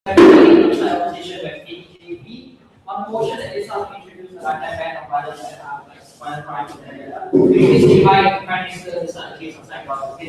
Opposition with KTJ B on a motion that is how to introduce the lifetime ban of violence and violent crimes in Canada. Previously by Prime Minister, this is not the case of Cyclops.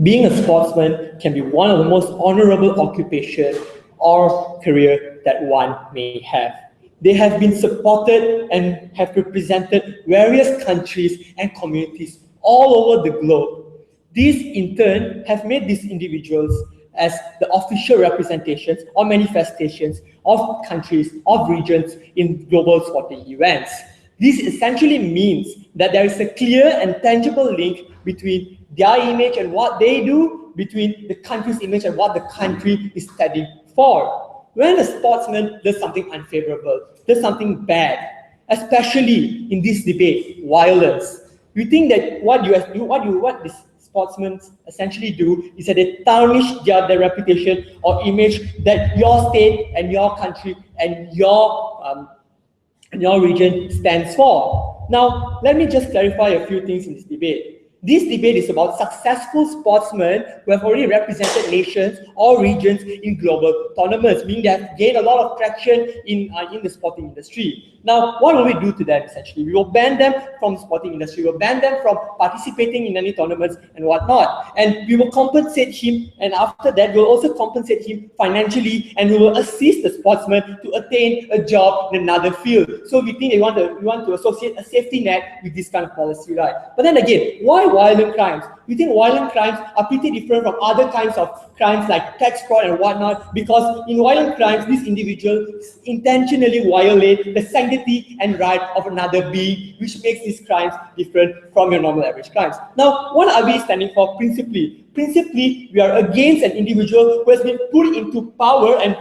Being a sportsman can be one of the most honorable occupations or career that one may have. They have been supported and have represented various countries and communities all over the globe. These in turn have made these individuals as the official representations or manifestations of countries, of regions in global sporting events. This essentially means that there is a clear and tangible link between their image and what they do, between the country's image and what the country is standing for. When a sportsman does something unfavorable, does something bad, especially in this debate, violence, we think that what these sportsmen essentially do is that they tarnish their reputation or image that your state and your country and your region stands for. Now, let me just clarify a few things in this debate. This debate is about successful sportsmen who have already represented nations or regions in global tournaments, meaning they have gained a lot of traction in the sporting industry. Now, what will we do to them essentially? We will ban them from the sporting industry, we will ban them from participating in any tournaments and whatnot. And we will compensate him, and after that, we will also compensate him financially, and we will assist the sportsman to attain a job in another field. So we think we want to associate a safety net with this kind of policy, right? But then again, why violent crimes? We think violent crimes are pretty different from other kinds of crimes like tax fraud and whatnot, because in violent crimes, these individuals intentionally violate the sanctity and right of another being, which makes these crimes different from your normal average crimes. Now, what are we standing for principally? Principally, we are against an individual who has been put into power and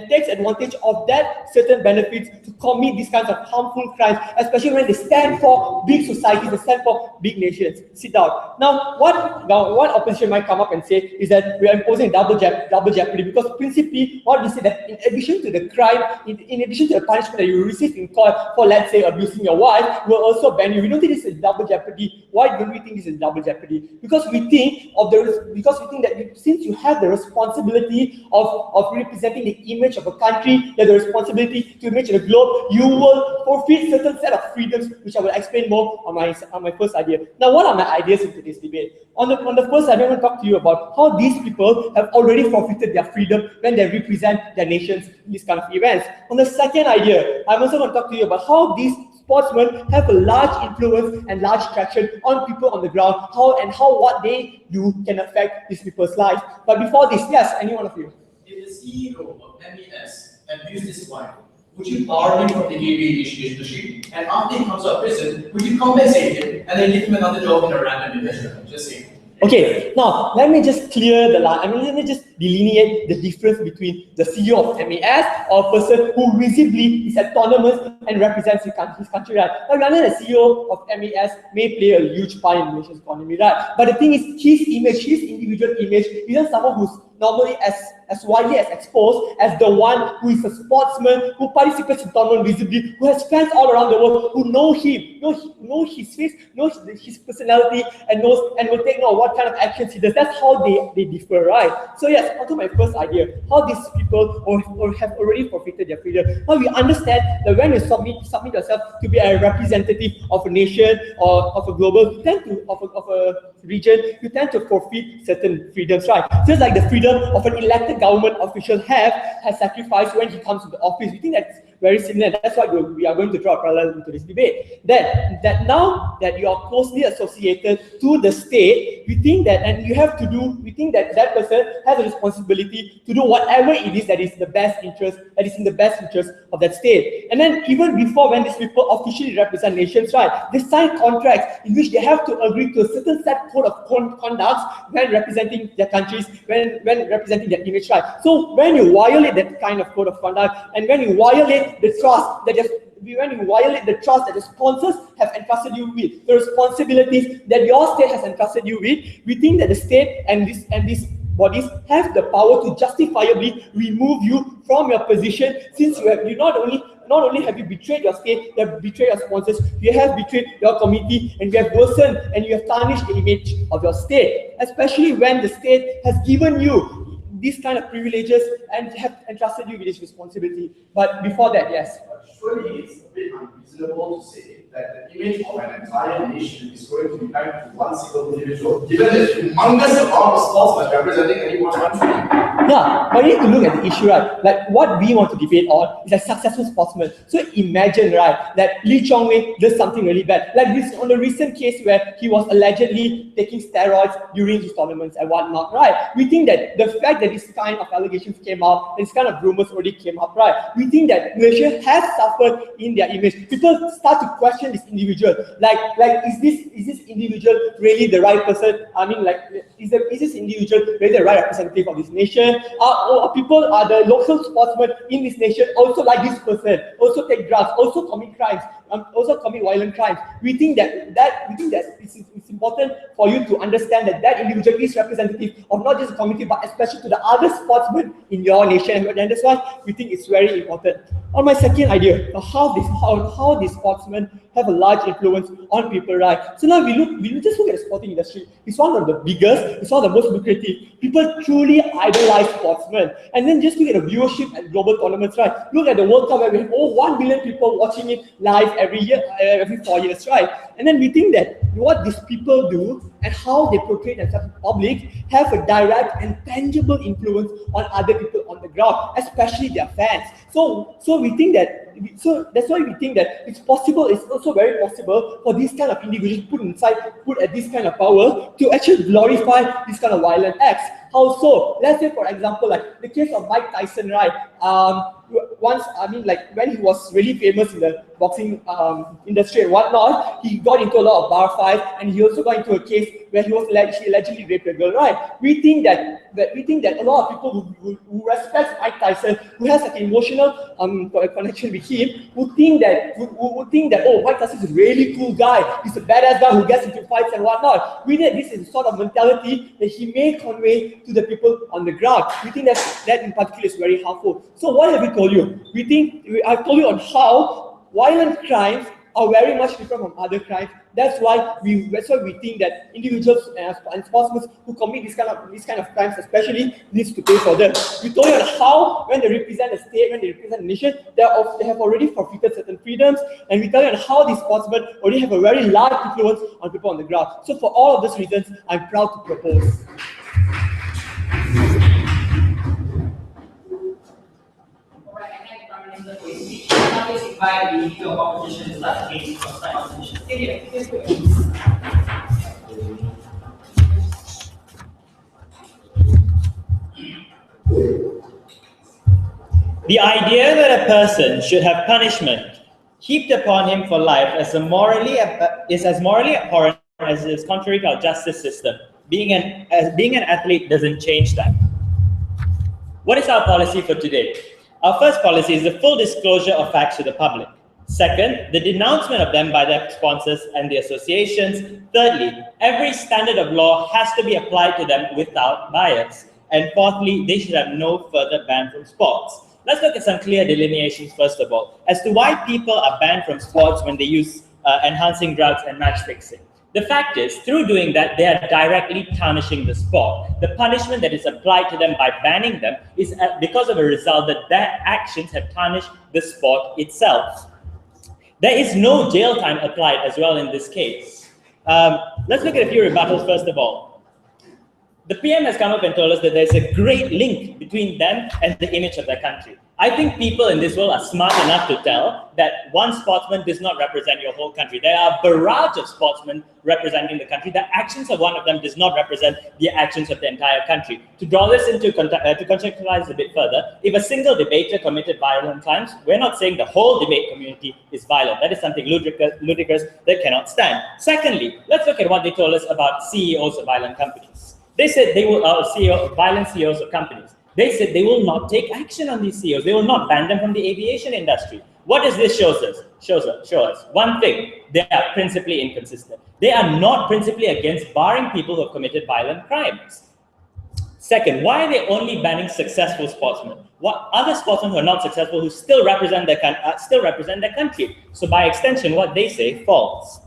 takes advantage of that certain benefits to commit these kinds of harmful crimes, especially when they stand for big societies, they stand for big nations. Sit down. Now, what opposition might come up and say is that we are imposing double jeopardy, because principally what we say that in addition to the crime, in addition to the punishment that you receive in court for, let's say, abusing your wife, we'll also ban you. We don't think this is double jeopardy. Why don't we think this is double jeopardy? Because we think that since you have the responsibility of representing the image of a country, you have the responsibility to image the globe, you will forfeit certain set of freedoms, which I will explain more on my first idea. Now, what are my ideas in today's debate? On the first idea, I want to talk to you about how these people have already forfeited their freedom when they represent their nations in these kind of events. On the second idea, I'm also going to talk to you about how these sportsmen have a large influence and large traction on people on the ground, how what they do can affect these people's lives. But before this, yes, any one of you. If the CEO of MES abused his wife, would you bar him from the KB initiative? And after he comes out of prison, would you compensate him and then give him another job in a random investment? Just saying. Okay, now let me just clear the line. Let me just delineate the difference between the CEO of MAS or a person who visibly is at tournaments and represents his country, right? Now, rather the CEO of MAS may play a huge part in the nation's economy, right? But the thing is, his image, his individual image, isn't someone who's normally as widely as exposed as the one who is a sportsman, who participates in tournament visibly, who has fans all around the world, who know him, know his face, knows his personality, and will take note of what kind of actions he does. That's how they differ, right? So yes, onto my first idea, how these people have already forfeited their freedom. Now we understand that when you submit yourself to be a representative of a nation or of a global, of a region, you tend to forfeit certain freedoms, right? Just like the freedom of an elected government official has sacrificed when he comes to the office. We think that's very similar. That's why we are going to draw a parallel into this debate. That now that you are closely associated to the state, we think that that person has a responsibility to do whatever it is that is in the best interest of that state. And then even before, when these people officially represent nations, right, they sign contracts in which they have to agree to a certain set code of conduct when representing their countries, when representing their image, right? So when you violate that kind of code of conduct, and when you violate the trust that the sponsors have entrusted you with, the responsibilities that your state has entrusted you with, we think that the state and these bodies have the power to justifiably remove you from your position, since you not only have you betrayed your state, you have betrayed your sponsors, you have betrayed your committee, and you have worsened and you have tarnished the image of your state, especially when the state has given you these kind of privileges and have entrusted you with this responsibility. But before that, yes. Surely it's a bit unreasonable to say that the image of an entire nation is going to be tied to one single individual, given the humongous amount of sportsmen representing any one country. Yeah, but you need to look at the issue, right? Like what we want to debate on is a successful sportsman. So imagine, right, that Lee Chong-wei does something really bad. Like this on the recent case where he was allegedly taking steroids during his tournaments and whatnot, right? We think that the fact that this kind of allegations came out, this kind of rumors already came up, right? We think that Malaysia has suffered in their image. People start to question this individual. Like is this individual really the right person? I mean, like, is this individual really the right representative of this nation? Are the local sportsmen in this nation also like this person, also take drugs, also commit crimes, also commit violent crimes? We think that it's important for you to understand that individual is representative of not just the community, but especially to the other sportsmen in your nation, and that's why we think it's very important. On my second idea, how these sportsmen have a large influence on people, right? So now we just look at the sporting industry. It's one of the biggest, it's one of the most lucrative. People truly idolize sportsmen. And then just look at the viewership at global tournaments, right? Look at the World Cup where we have 1 billion people watching it live every year, every 4 years, right? And then we think that what these people do and how they portray themselves in public have a direct and tangible influence on other people on the ground, especially their fans. So we think that, so that's why we think that it's possible, it's also very possible for these kind of individuals put at this kind of power to actually glorify this kind of violent acts. How so? Let's say, for example, like the case of Mike Tyson, right? When he was really famous in the boxing industry and whatnot, he got into a lot of bar fights, and he also got into a case where he allegedly raped a girl, right? We think that a lot of people who respect Mike Tyson, who has an emotional connection with him, would think that oh, Mike Tyson is a really cool guy, he's a badass guy who gets into fights and whatnot. We think this is the sort of mentality that he may convey to the people on the ground. We think that in particular is very helpful. So what have we told you? I've told you on how violent crimes are very much different from other crimes. That's why we think that individuals and sportsmen who commit this kind of crimes especially needs to pay for them. We told you on how when they represent a state, when they represent a nation, they have already forfeited certain freedoms, and we tell you on how these sportsmen already have a very large influence on people on the ground. So for all of these reasons, I'm proud to propose. Now let's invite the leader of opposition to start the case of side opposition. The idea that a person should have punishment heaped upon him for life is as morally abhorrent as it is contrary to our justice system. Being an athlete doesn't change that. What is our policy for today? Our first policy is the full disclosure of facts to the public. Second, the denouncement of them by their sponsors and the associations. Thirdly, every standard of law has to be applied to them without bias. And fourthly, they should have no further ban from sports. Let's look at some clear delineations first of all, as to why people are banned from sports when they use enhancing drugs and match fixing. The fact is, through doing that, they are directly tarnishing the sport. The punishment that is applied to them by banning them is because of a result that their actions have tarnished the sport itself. There is no jail time applied as well in this case. Let's look at a few rebuttals first of all. The PM has come up and told us that there's a great link between them and the image of their country. I think people in this world are smart enough to tell that one sportsman does not represent your whole country. There are a barrage of sportsmen representing the country. The actions of one of them does not represent the actions of the entire country. To draw this into to contextualize a bit further, if a single debater committed violent crimes, we're not saying the whole debate community is violent. That is something ludicrous that cannot stand. Secondly, let's look at what they told us about CEOs of violent companies. They said they will violent CEOs of companies. They said they will not take action on these CEOs. They will not ban them from the aviation industry. What does this show us? Show us one thing: they are principally inconsistent. They are not principally against barring people who have committed violent crimes. Second, why are they only banning successful sportsmen? What other sportsmen who are not successful, who still represent their country? So by extension, what they say falls.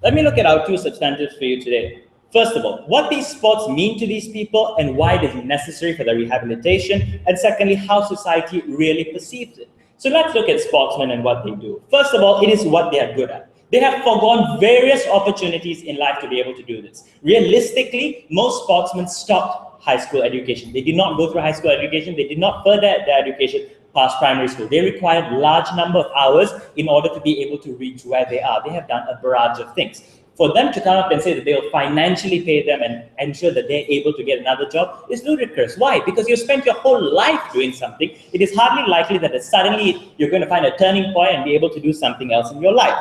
Let me look at our two substantives for you today. First of all, what these sports mean to these people and why it is necessary for their rehabilitation. And secondly, how society really perceives it. So let's look at sportsmen and what they do. First of all, it is what they are good at. They have foregone various opportunities in life to be able to do this. Realistically, most sportsmen stopped high school education. They did not go through high school education. They did not further their education past primary school. They required large number of hours in order to be able to reach where they are. They have done a barrage of things. For them to come up and say that they will financially pay them and ensure that they're able to get another job is ludicrous. Why? Because you spent your whole life doing something. It is hardly likely that suddenly you're going to find a turning point and be able to do something else in your life.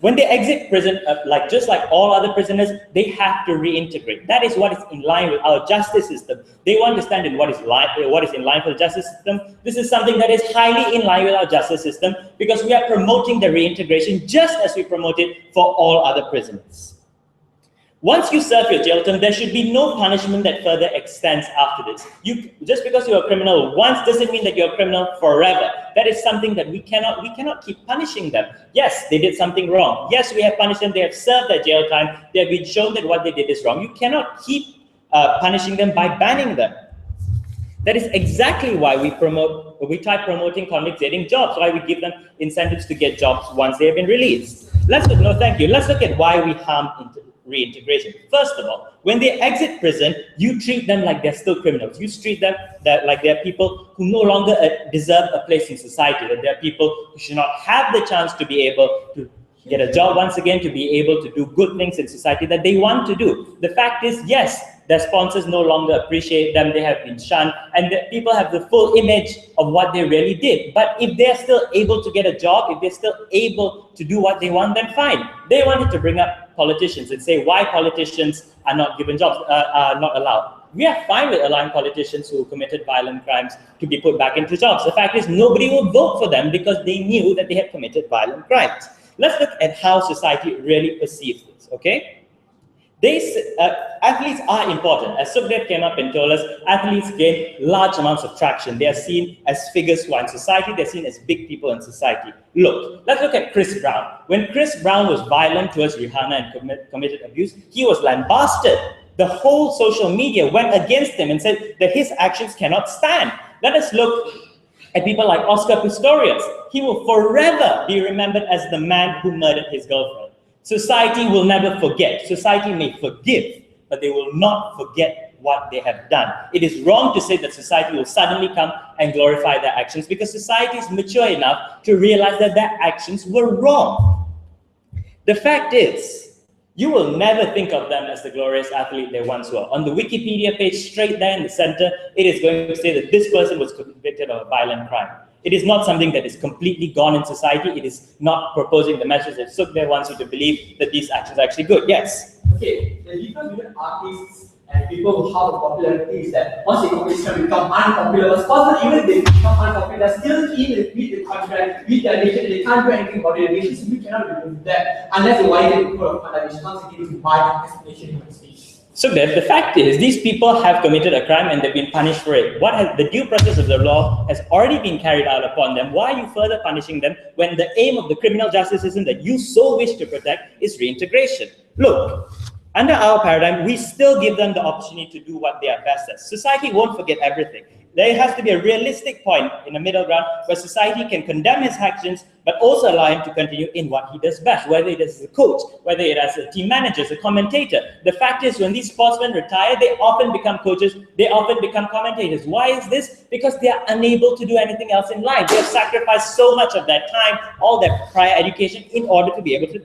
When they exit prison, just like all other prisoners, they have to reintegrate. That is what is in line with our justice system. They want to stand in what is in line for the justice system. This is something that is highly in line with our justice system because we are promoting the reintegration just as we promote it for all other prisoners. Once you serve your jail term, there should be no punishment that further extends after this. Just because you're a criminal once doesn't mean that you're a criminal forever. That is something that we cannot keep punishing them. Yes, they did something wrong. Yes, we have punished them. They have served their jail time. They have been shown that what they did is wrong. You cannot keep punishing them by banning them. That is exactly why we try promoting convicts getting jobs, why we give them incentives to get jobs once they have been released. Let's look at why we harm reintegration. First of all, when they exit prison, you treat them like they're still criminals. You treat them like they're people who no longer deserve a place in society, that they're people who should not have the chance to be able to get a job once again, to be able to do good things in society that they want to do. The fact is, yes, their sponsors no longer appreciate them, they have been shunned, and the people have the full image of what they really did. But if they're still able to get a job, if they're still able to do what they want, then fine. They wanted to bring up politicians and say why politicians are not given jobs, are not allowed. We are fine with allowing politicians who committed violent crimes to be put back into jobs. The fact is, nobody will vote for them because they knew that they had committed violent crimes. Let's look at how society really perceives this, okay? Athletes are important. As Sukhdev came up and told us, athletes gain large amounts of traction. They are seen as figures who are in society. They're seen as big people in society. Let's look at Chris Brown. When Chris Brown was violent towards Rihanna and committed abuse, he was lambasted. The whole social media went against him and said that his actions cannot stand. Let us look at people like Oscar Pistorius. He will forever be remembered as the man who murdered his girlfriend. Society will never forget. Society may forgive, but they will not forget what they have done. It is wrong to say that society will suddenly come and glorify their actions because society is mature enough to realize that their actions were wrong. The fact is, you will never think of them as the glorious athlete they once were. On the Wikipedia page, straight there in the center, it is going to say that this person was convicted of a violent crime. It is not something that is completely gone in society. It is not proposing the message that Sukhdev wants you to believe that these actions are actually good. Yes? Okay, the difference between artists and people who have a popularity is that once they become unpopular, but possibly even if they become unpopular, they're still in with the contract, with their nation, they can't do anything about their nation, so we cannot remove that unless they widen the pool of fundation. Once again, to buy explanation in speech. So the fact is, these people have committed a crime and they've been punished for it. The due process of the law has already been carried out upon them. Why are you further punishing them when the aim of the criminal justice system that you so wish to protect is reintegration? Look, under our paradigm, we still give them the opportunity to do what they are best at. Society won't forget everything. There has to be a realistic point in the middle ground where society can condemn his actions, but also allow him to continue in what he does best, whether it is as a coach, whether it is as a team manager, as a commentator. The fact is, when these sportsmen retire, they often become coaches, they often become commentators. Why is this? Because they are unable to do anything else in life. They have sacrificed so much of their time, all their prior education, in order to be able to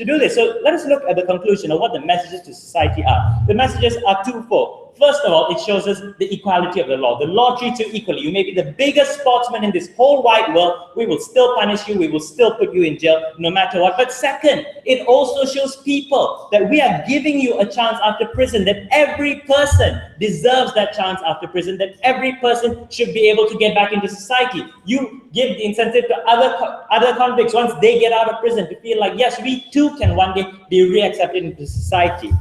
do this. So let us look at the conclusion of what the messages to society are. The messages are twofold. First of all, it shows us the equality of the law. The law treats you equally. You may be the biggest sportsman in this whole wide world. We will still punish you. We will still put you in jail no matter what. But second, it also shows people that we are giving you a chance after prison, that every person deserves that chance after prison, that every person should be able to get back into society. You give the incentive to other convicts once they get out of prison to feel like, yes, we too can one day be reaccepted into society.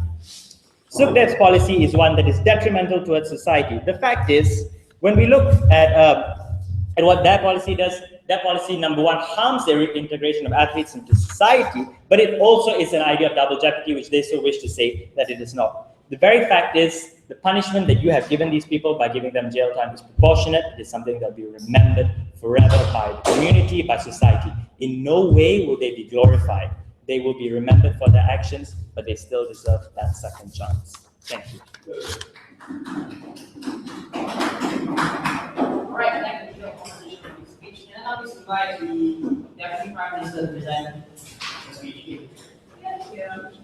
Sukhdev's policy is one that is detrimental towards society. The fact is, when we look at what their policy does, their policy, number one, harms the reintegration of athletes into society, but it also is an idea of double jeopardy, which they so wish to say that it is not. The very fact is, the punishment that you have given these people by giving them jail time is proportionate. It is something that will be remembered forever by the community, by society. In no way will they be glorified. They will be remembered for their actions, but they still deserve that second chance. Thank you. All right, I'd like to give a conversation on this speech. And now this invite the Deputy Prime Minister to present the speech. Thank you.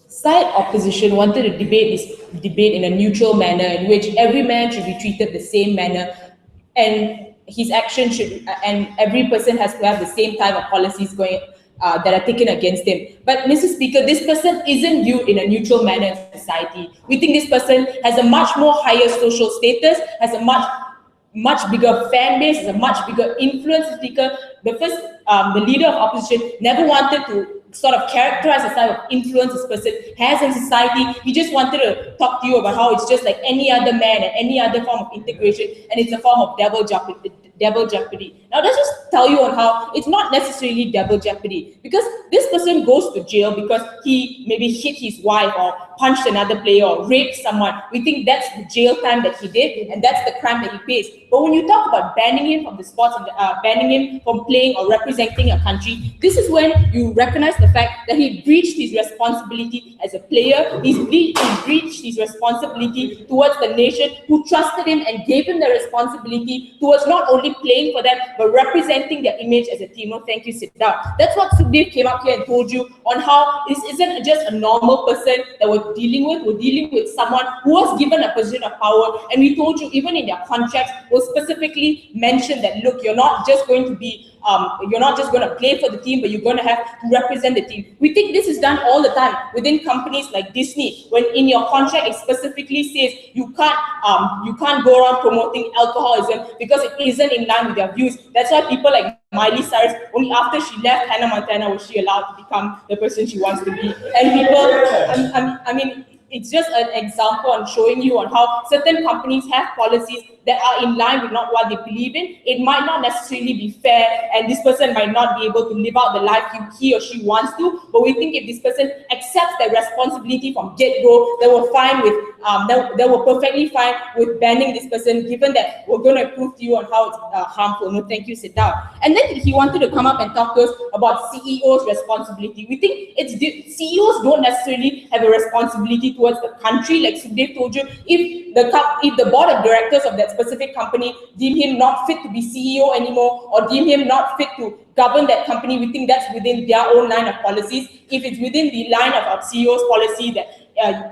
Side opposition wanted to debate this debate in a neutral manner in which every man should be treated the same manner and his action should, and every person has to have the same type of policies going that are taken against him. But Mr. Speaker, this person isn't viewed in a neutral manner in society. We think this person has a much more higher social status, has a much bigger fan base, has a much bigger influence. Speaker, the leader of opposition never wanted to sort of characterize the type of influence this person has in society. He just wanted to talk to you about how it's just like any other man and any other form of integration, and it's a form of double jeopardy. Now let's just tell you on how it's not necessarily double jeopardy, because this person goes to jail because he maybe hit his wife or punched another player or raped someone. We think that's the jail time that he did, and that's the crime that he pays. But when you talk about banning him from the sports and banning him from playing or representing a country, this is when you recognize the fact that he breached his responsibility as a player. He breached his responsibility towards the nation who trusted him and gave him the responsibility towards not only playing for them but representing their image as a team. No, thank you, sit down. That's what Sukhdev came up here and told you on how this isn't just a normal person that we're dealing with. We're dealing with someone who was given a position of power, and we told you even in their contracts will specifically mention that, look, you're not just going to be you're not just going to play for the team, but you're going to have to represent the team. We think this is done all the time within companies like Disney, when in your contract it specifically says you can't go around promoting alcoholism because it isn't in line with their views. That's why people like Miley Cyrus, only after she left Hannah Montana was she allowed to become the person she wants to be. And people, I mean, it's just an example on showing you on how certain companies have policies that are in line with not what they believe in. It might not necessarily be fair, and this person might not be able to live out the life he or she wants to. But we think if this person accepts their responsibility from get-go, they were fine with they were perfectly fine with banning this person, given that we're going to prove to you on how it's harmful. No, thank you, sit down. And then he wanted to come up and talk to us about CEOs' responsibility. We think CEOs don't necessarily have a responsibility towards the country. Like Sukhdev told you, if the board of directors of that specific company deem him not fit to be CEO anymore, or deem him not fit to govern that company, we think that's within their own line of policies. If it's within the line of our CEO's policy that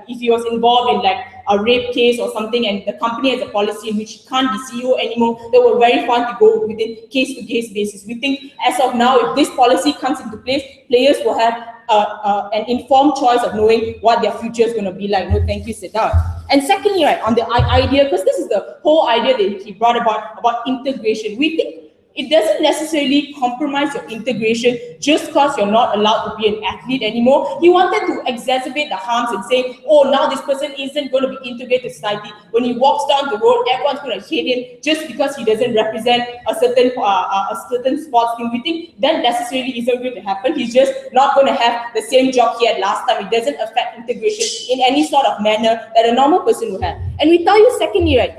if he was involved in like a rape case or something, and the company has a policy in which he can't be CEO anymore, they were very fun to go within case-to-case basis. We think as of now, if this policy comes into place, players will have an informed choice of knowing what their future is going to be like. No, thank you, sit down. And secondly, right, on the idea, because this is the whole idea that he brought about integration. We think it doesn't necessarily compromise your integration just because you're not allowed to be an athlete anymore. He wanted to exacerbate the harms and say, oh, now this person isn't going to be integrated to society. When he walks down the road, everyone's going to hate him just because he doesn't represent a certain sports team. We think that necessarily isn't going to happen. He's just not going to have the same job he had last time. It doesn't affect integration in any sort of manner that a normal person would have. And we tell you secondly, right,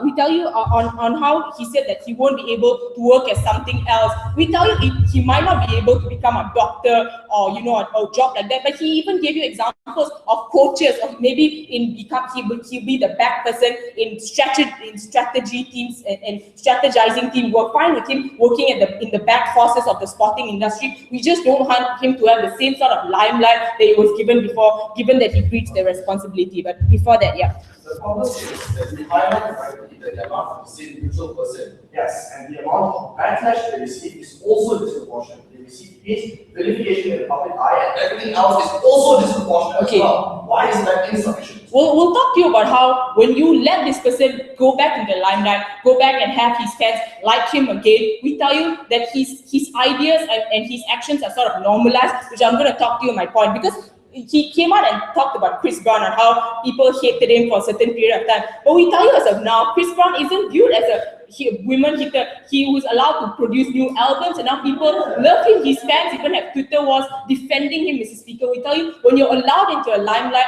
we tell you on how he said that he won't be able to work as something else. We tell you he might not be able to become a doctor or a job like that. But he even gave you examples of coaches, of maybe he'll be the back person in strategy teams and strategizing team. We're fine with him working in the back forces of the sporting industry. We just don't want him to have the same sort of limelight that he was given before, given that he breached the responsibility. But before that, yeah. The problem is that we highlight rightly that the amount of the same neutral person, yes, and the amount of backlash they receive is also disproportionate. They receive hate, vilification in the public eye, and everything else is also disproportionate as well. Why is that insufficient? We'll talk to you about how when you let this person go back in the limelight, go back and have his fans like him again, we tell you that his ideas and his actions are sort of normalized, which I'm going to talk to you on my point, because he came out and talked about Chris Brown and how people hated him for a certain period of time. But we tell you as of now, Chris Brown isn't viewed as a women hitter. He was allowed to produce new albums, and now people love him. His fans even have Twitter wars defending him, Mr. Speaker. We tell you, when you're allowed into a limelight,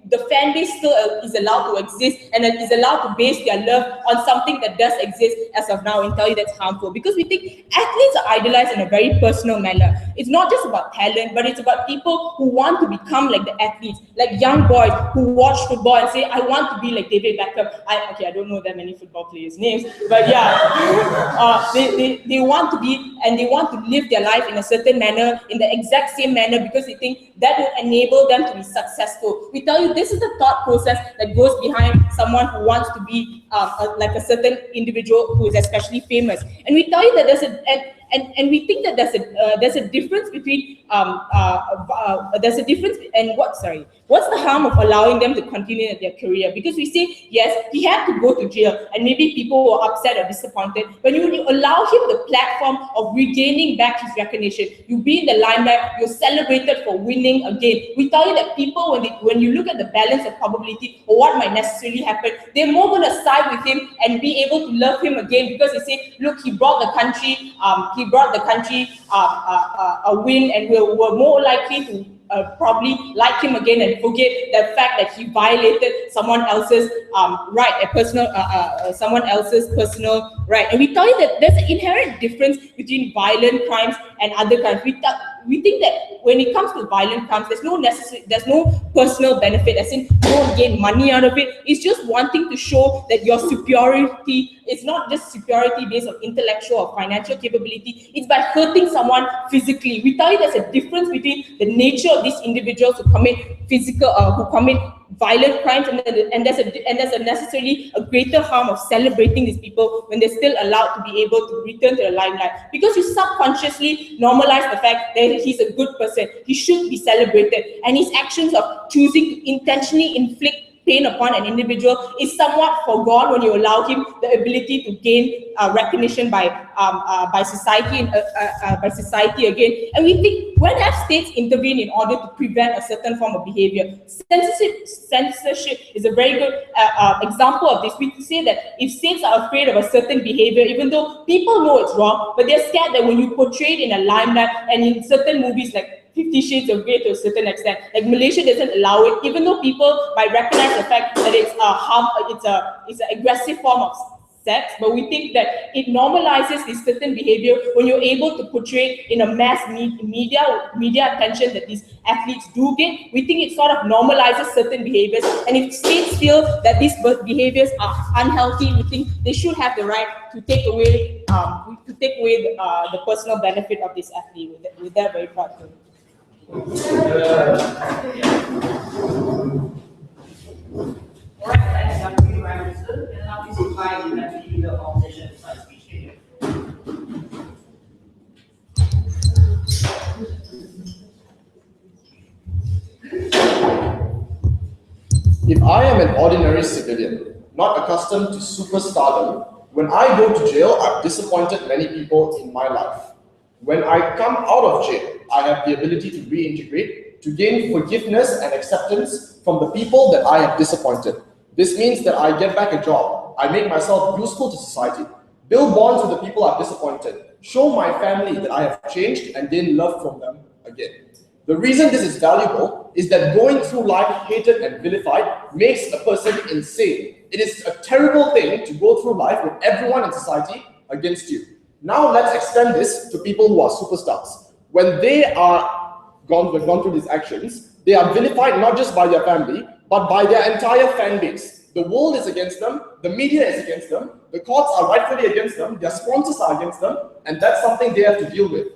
the fan base still is allowed to exist and is allowed to base their love on something that does exist as of now, and tell you that's harmful. Because we think athletes are idolized in a very personal manner. It's not just about talent, but it's about people who want to become like the athletes, like young boys who watch football and say, I want to be like David Beckham. I don't know that many football players' names, but yeah, they want to be, and they want to live their life in a certain manner, in the exact same manner, because they think that will enable them to be successful. We tell you, this is the thought process that goes behind someone who wants to be like a certain individual who is especially famous. And we tell you that there's and we think that there's a difference between what's the harm of allowing them to continue their career? Because we say, yes, he had to go to jail and maybe people were upset or disappointed, but when you allow him the platform of regaining back his recognition, you be in the limelight, you're celebrated for winning again. We tell you that people, when you look at the balance of probability or what might necessarily happen, they're more going to side with him and be able to love him again, because they say, look, he brought the country a win, and we're more likely to probably like him again and forget the fact that he violated someone else's someone else's personal right. And we tell you that there's an inherent difference between violent crimes and other crimes. We think that when it comes to violent crimes, there's no personal benefit, as in you don't gain money out of it. It's just wanting to show that your superiority. It's not just superiority based on intellectual or financial capability. It's by hurting someone physically. We tell you there's a difference between the nature of these individuals who commit violent crimes, and there's a necessarily a greater harm of celebrating these people when they're still allowed to be able to return to the limelight, because you subconsciously normalize the fact that he's a good person. He should be celebrated, and his actions of choosing to intentionally inflict pain upon an individual is somewhat forgone when you allow him the ability to gain recognition by society again. And we think, when have states intervened in order to prevent a certain form of behavior? Censorship is a very good example of this. We say that if states are afraid of a certain behavior, even though people know it's wrong, but they're scared that when you portray it in a limelight, and in certain movies like 50 Shades of Grey to a certain extent, like Malaysia doesn't allow it, even though people might recognize the fact that it's an aggressive form of sex, but we think that it normalizes this certain behavior when you're able to portray in a mass media attention that these athletes do get. We think it sort of normalizes certain behaviors, and if states feel that these behaviors are unhealthy, we think they should have the right to take away the personal benefit of this athlete. With that, very proud to. Alright, thank you, Prime Minister. And now please invite the deputy leader of Malaysian Science Speech here. I am an ordinary civilian, not accustomed to superstardom, when I go to jail, I've disappointed many people in my life. When I come out of jail, I have the ability to reintegrate, to gain forgiveness and acceptance from the people that I have disappointed. This means that I get back a job, I make myself useful to society, build bonds with the people I've disappointed, show my family that I have changed and gain love from them again. The reason this is valuable is that going through life hated and vilified makes a person insane. It is a terrible thing to go through life with everyone in society against you. Now let's extend this to people who are superstars. When they are gone through these actions, they are vilified not just by their family, but by their entire fan base. The world is against them, the media is against them, the courts are rightfully against them, their sponsors are against them, and that's something they have to deal with.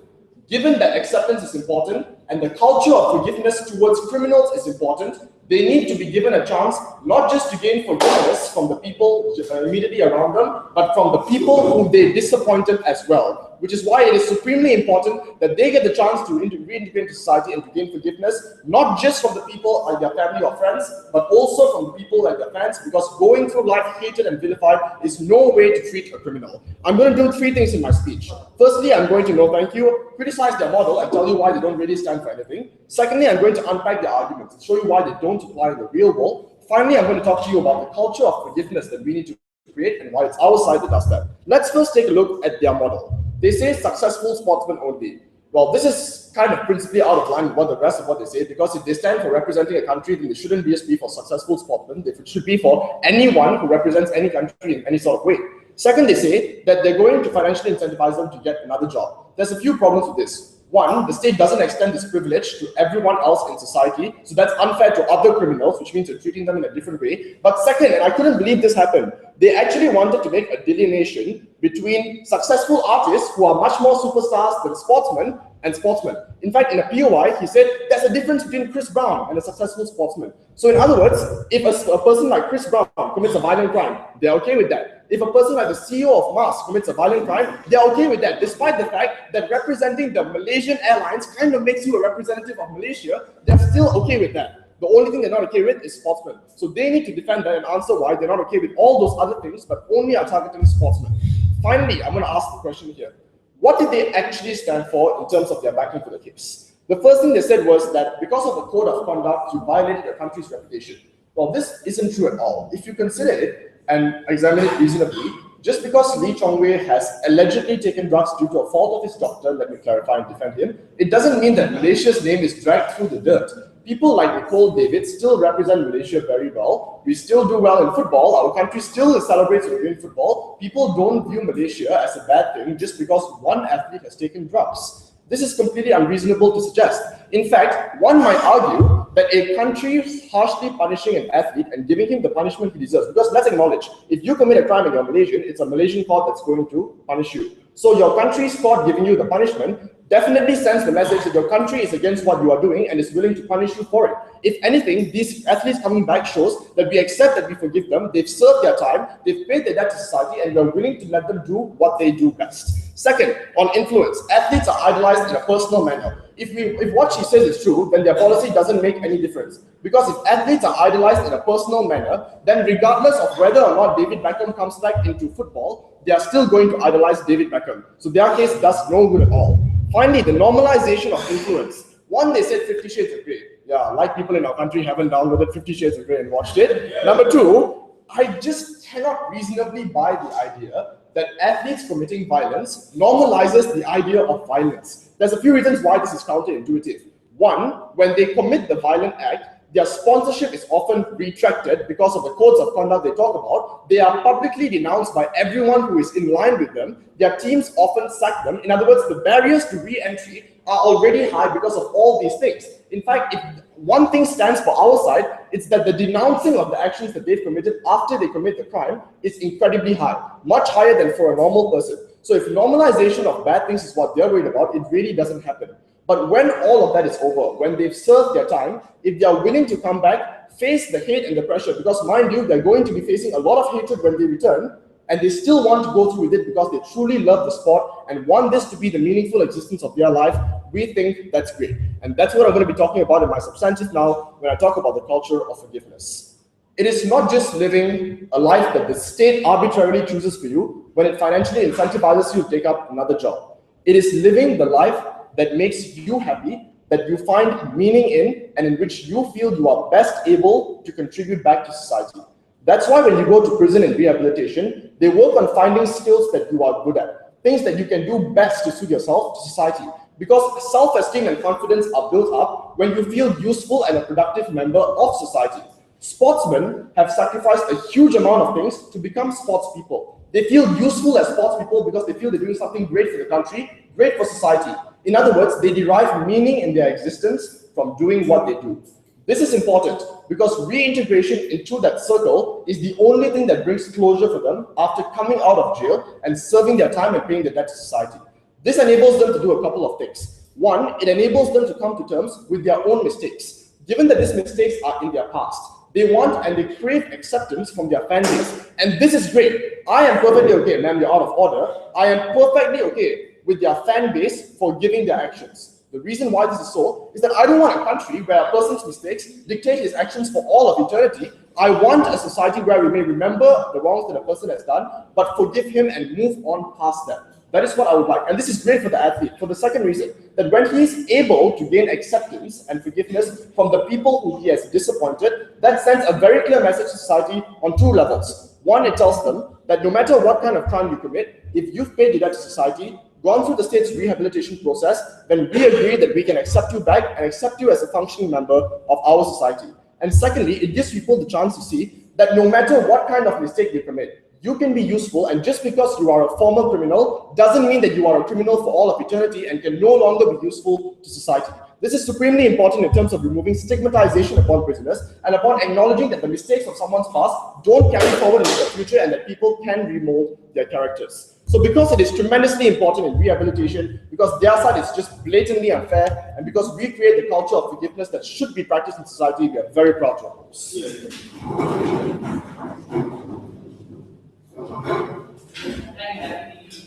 Given that acceptance is important and the culture of forgiveness towards criminals is important, they need to be given a chance not just to gain forgiveness from the people immediately around them, but from the people whom they disappointed as well. Which is why it is supremely important that they get the chance to reintegrate into society and to gain forgiveness, not just from the people like their family or friends, but also from the people like their fans, because going through life hated and vilified is no way to treat a criminal. I'm going to do 3 things in my speech. Firstly, I'm going to no thank you, criticize their model and tell you why they don't really stand for anything. Secondly, I'm going to unpack their arguments and show you why they don't apply in the real world. Finally, I'm going to talk to you about the culture of forgiveness that we need to create and why it's our side that does that. Let's first take a look at their model. They say successful sportsmen only. Well, this is kind of principally out of line with what the rest of what they say, because if they stand for representing a country, then they shouldn't just be for successful sportsmen. They should be for anyone who represents any country in any sort of way. Second, they say that they're going to financially incentivize them to get another job. There's a few problems with this. One, the state doesn't extend this privilege to everyone else in society, so that's unfair to other criminals, which means you're treating them in a different way. But second, and I couldn't believe this happened, they actually wanted to make a delineation between successful artists who are much more superstars than sportsmen and sportsmen. In fact, in a POI, he said there's a difference between Chris Brown and a successful sportsman. So in other words, if a person like Chris Brown commits a violent crime, they're okay with that. If a person like the CEO of Mars commits a violent crime, they're okay with that, despite the fact that representing the Malaysian Airlines kind of makes you a representative of Malaysia, they're still okay with that. The only thing they're not okay with is sportsmen. So they need to defend that and answer why they're not okay with all those other things, but only are targeting sportsmen. Finally, I'm going to ask the question here. What did they actually stand for in terms of their backing for the case? The first thing they said was that because of the code of conduct, you violated your country's reputation. Well, this isn't true at all. If you consider it and examine it reasonably, just because Lee Chong-wei has allegedly taken drugs due to a fault of his doctor, let me clarify and defend him, it doesn't mean that Malaysia's name is dragged through the dirt. People like Nicole David still represent Malaysia very well. We still do well in football. Our country still celebrates when we win football. People don't view Malaysia as a bad thing just because one athlete has taken drugs. This is completely unreasonable to suggest. In fact, one might argue that a country harshly punishing an athlete and giving him the punishment he deserves, because let's acknowledge, if you commit a crime and you're Malaysian, it's a Malaysian court that's going to punish you. So your country's court giving you the punishment definitely sends the message that your country is against what you are doing and is willing to punish you for it. If anything, these athletes coming back shows that we accept that we forgive them, they've served their time, they've paid their debt to society, and we're willing to let them do what they do best. Second, on influence, athletes are idolized in a personal manner. If what she says is true, then their policy doesn't make any difference. Because if athletes are idolized in a personal manner, then regardless of whether or not David Beckham comes back into football, they are still going to idolize David Beckham. So their case does no good at all. Finally, the normalization of influence. One, they said 50 Shades of Grey. Yeah, like people in our country haven't downloaded 50 Shades of Grey and watched it. Number two, I just cannot reasonably buy the idea that athletes committing violence normalizes the idea of violence. There's a few reasons why this is counterintuitive. One, when they commit the violent act, their sponsorship is often retracted because of the codes of conduct they talk about. They are publicly denounced by everyone who is in line with them. Their teams often sack them. In other words, the barriers to re-entry are already high because of all these things. In fact, if one thing stands for our side, it's that the denouncing of the actions that they've committed after they commit the crime is incredibly high, much higher than for a normal person. So if normalization of bad things is what they're worried about, it really doesn't happen. But when all of that is over, when they've served their time, if they are willing to come back, face the hate and the pressure, because mind you, they're going to be facing a lot of hatred when they return, and they still want to go through with it because they truly love the sport and want this to be the meaningful existence of their life, we think that's great. And that's what I'm going to be talking about in my substantive now when I talk about the culture of forgiveness. It is not just living a life that the state arbitrarily chooses for you when it financially incentivizes you to take up another job. It is living the life that makes you happy, that you find meaning in, and in which you feel you are best able to contribute back to society. That's why when you go to prison and rehabilitation, they work on finding skills that you are good at, things that you can do best to suit yourself to society. Because self-esteem and confidence are built up when you feel useful and a productive member of society. Sportsmen have sacrificed a huge amount of things to become sports people. They feel useful as sports people because they feel they're doing something great for the country, great for society. In other words, they derive meaning in their existence from doing what they do. This is important because reintegration into that circle is the only thing that brings closure for them after coming out of jail and serving their time and paying their debt to society. This enables them to do a couple of things. One, it enables them to come to terms with their own mistakes. Given that these mistakes are in their past, they want and they crave acceptance from their fan base. And this is great. I am perfectly okay, ma'am, you're out of order. I am perfectly okay with their fan base forgiving their actions. The reason why this is so is that I don't want a country where a person's mistakes dictate his actions for all of eternity. I want a society where we may remember the wrongs that a person has done, but forgive him and move on past that. That is what I would like. And this is great for the athlete for the second reason, that when he is able to gain acceptance and forgiveness from the people who he has disappointed, that sends a very clear message to society on two levels. One, it tells them that no matter what kind of crime you commit, if you've paid your debt to society, gone through the state's rehabilitation process, then we agree that we can accept you back and accept you as a functioning member of our society. And secondly, it gives people the chance to see that no matter what kind of mistake they commit, you can be useful, and just because you are a former criminal doesn't mean that you are a criminal for all of eternity and can no longer be useful to society. This is supremely important in terms of removing stigmatization upon prisoners and upon acknowledging that the mistakes of someone's past don't carry forward into the future and that people can remold their characters. So because it is tremendously important in rehabilitation, because their side is just blatantly unfair, and because we create the culture of forgiveness that should be practiced in society, we are very proud to oppose.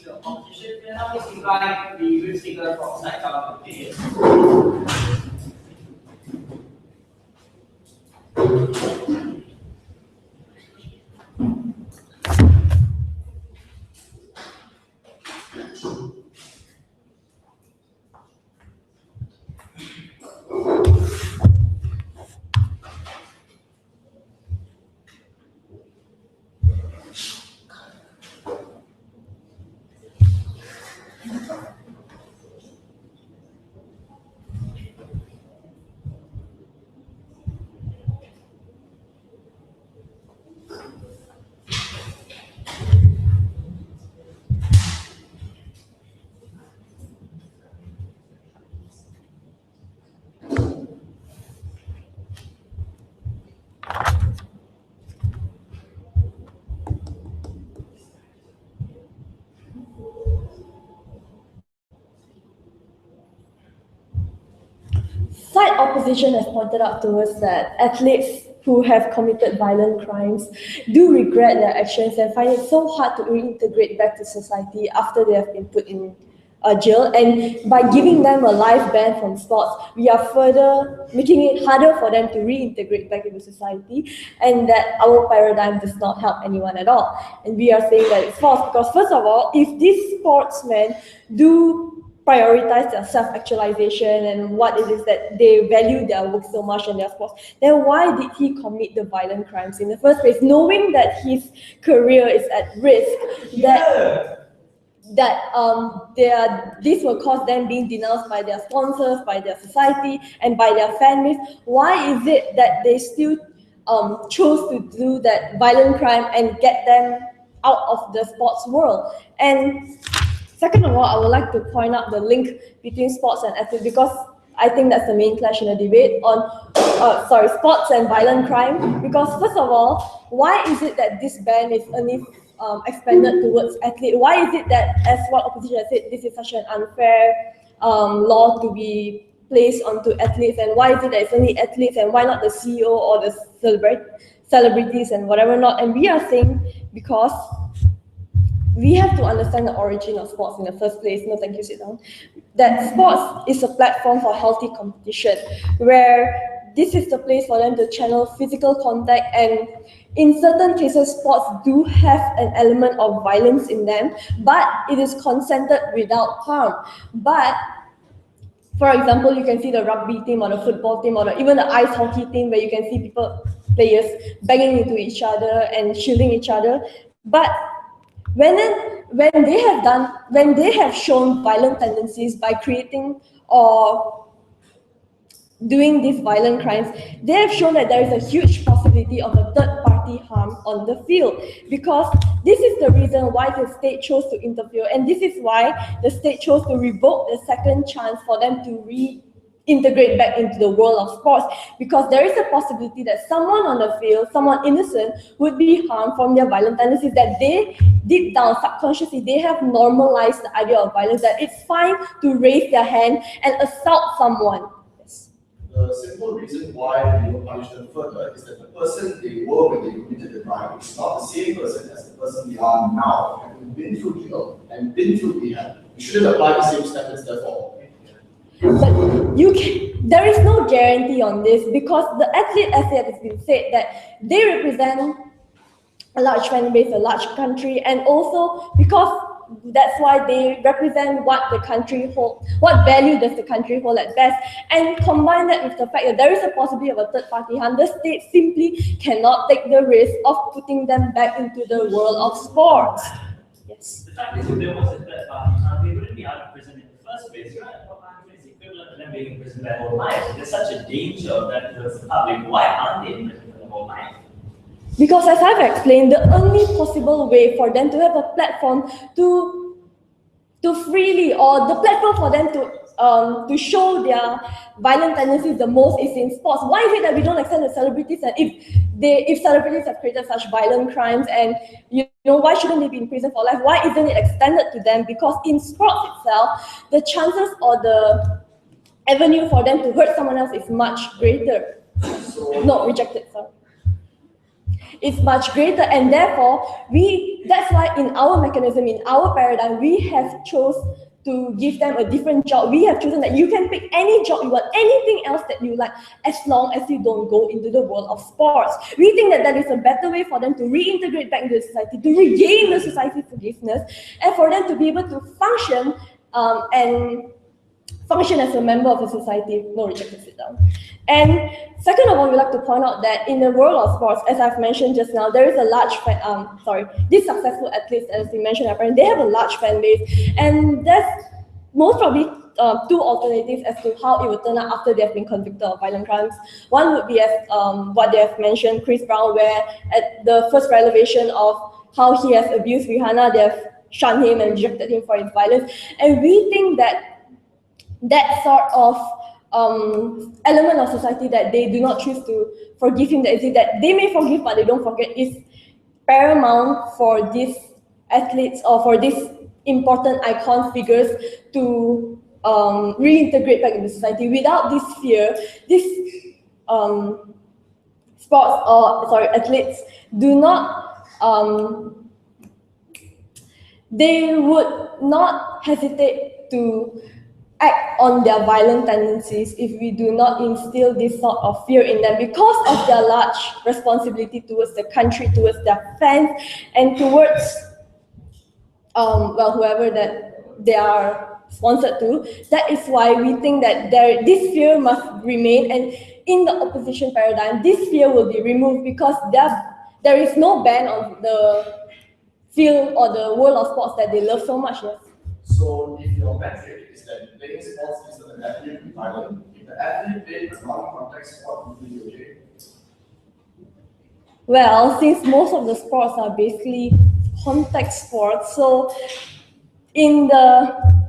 The competition, and now we invite the good speaker from side competition. Side opposition has pointed out to us that athletes who have committed violent crimes do regret their actions and find it so hard to reintegrate back to society after they have been put in jail. And by giving them a life ban from sports, we are further making it harder for them to reintegrate back into society, and that our paradigm does not help anyone at all. And we are saying that it's false because, first of all, if these sportsmen do prioritize their self-actualization and what it is that they value their work so much in their sports, then why did he commit the violent crimes in the first place, knowing that his career is at risk, this will cause them being denounced by their sponsors, by their society, and by their fan base? Why is it that they still chose to do that violent crime and get them out of the sports world? And second of all, I would like to point out the link between sports and athletes, because I think that's the main clash in the debate on sports and violent crime. Because first of all, why is it that this ban is only expanded towards athletes? Why is it that, as what opposition has said, this is such an unfair law to be placed onto athletes? And why is it that it's only athletes, and why not the CEO or the celebrities and whatever not? And we are saying because we have to understand the origin of sports in the first place. No, thank you, sit down. That sports is a platform for healthy competition, where this is the place for them to channel physical contact, and in certain cases, sports do have an element of violence in them, but it is consented without harm. But for example, you can see the rugby team or the football team or even the ice hockey team where you can see players banging into each other and shielding each other. But when they have shown violent tendencies by creating or doing these violent crimes, they have shown that there is a huge possibility of a third-party harm on the field, because this is the reason why the state chose to interfere, and this is why the state chose to revoke the second chance for them to reintegrate back into the world of sports, because there is a possibility that someone on the field, someone innocent, would be harmed from their violent tendencies, that they, deep down, subconsciously, they have normalized the idea of violence, that it's fine to raise their hand and assault someone. The simple reason why we don't punish them further is that the person they were when they committed the crime is not the same person as the person they are now, having been through jail and been through rehab. We shouldn't apply the same standards, therefore. But there is no guarantee on this, because the athlete, as it has been said, that they represent a large fan base, a large country, and also because that's why they represent what the country holds, what value does the country hold at best, and combine that with the fact that there is a possibility of a third-party harm, the state simply cannot take the risk of putting them back into the world of sports. Yes. The fact is, if there was a third-party harm, they wouldn't be out of prison in the first place, right? It's equivalent to them being in prison their whole life. There's such a danger of that to the public. Why aren't they in prison for their whole life? Because as I've explained, the only possible way for them to have a platform to freely, or the platform for them to show their violent tendencies the most is in sports. Why is it that we don't extend to celebrities? And if celebrities have created such violent crimes, and why shouldn't they be in prison for life? Why isn't it extended to them? Because in sports itself, the chances or the avenue for them to hurt someone else is much greater. No, rejected, sorry. It's much greater, and therefore that's why in our mechanism, in our paradigm, we have chose to give them a different job. We have chosen that you can pick any job you want, anything else that you like, as long as you don't go into the world of sports. We think that is a better way for them to reintegrate back into the society, to regain the society's forgiveness, and for them to be able to function as a member of the society. No, rejected, sit down. And second of all, we like to point out that in the world of sports, as I've mentioned just now, there is a large these successful athletes, as we mentioned, apparently, they have a large fan base, and there's most probably two alternatives as to how it would turn out after they have been convicted of violent crimes. One would be as what they have mentioned, Chris Brown, where at the first revelation of how he has abused Rihanna, they have shunned him and rejected him for his violence, and we think that sort of element of society that they do not choose to forgive him, that they may forgive but they don't forget, is paramount for these athletes or for these important icon figures to reintegrate back into society. Without this fear, these athletes do not they would not hesitate to act on their violent tendencies if we do not instill this sort of fear in them, because of their large responsibility towards the country, towards their fans, and towards whoever that they are sponsored to. That is why we think that this fear must remain, and in the opposition paradigm, this fear will be removed, because there is no ban on the field or the world of sports that they love so much. Yes. So if your metric is that playing sports is an athlete be violent, if the athlete played a non-contact sport, would be okay? Well, since most of the sports are basically contact sports, so in the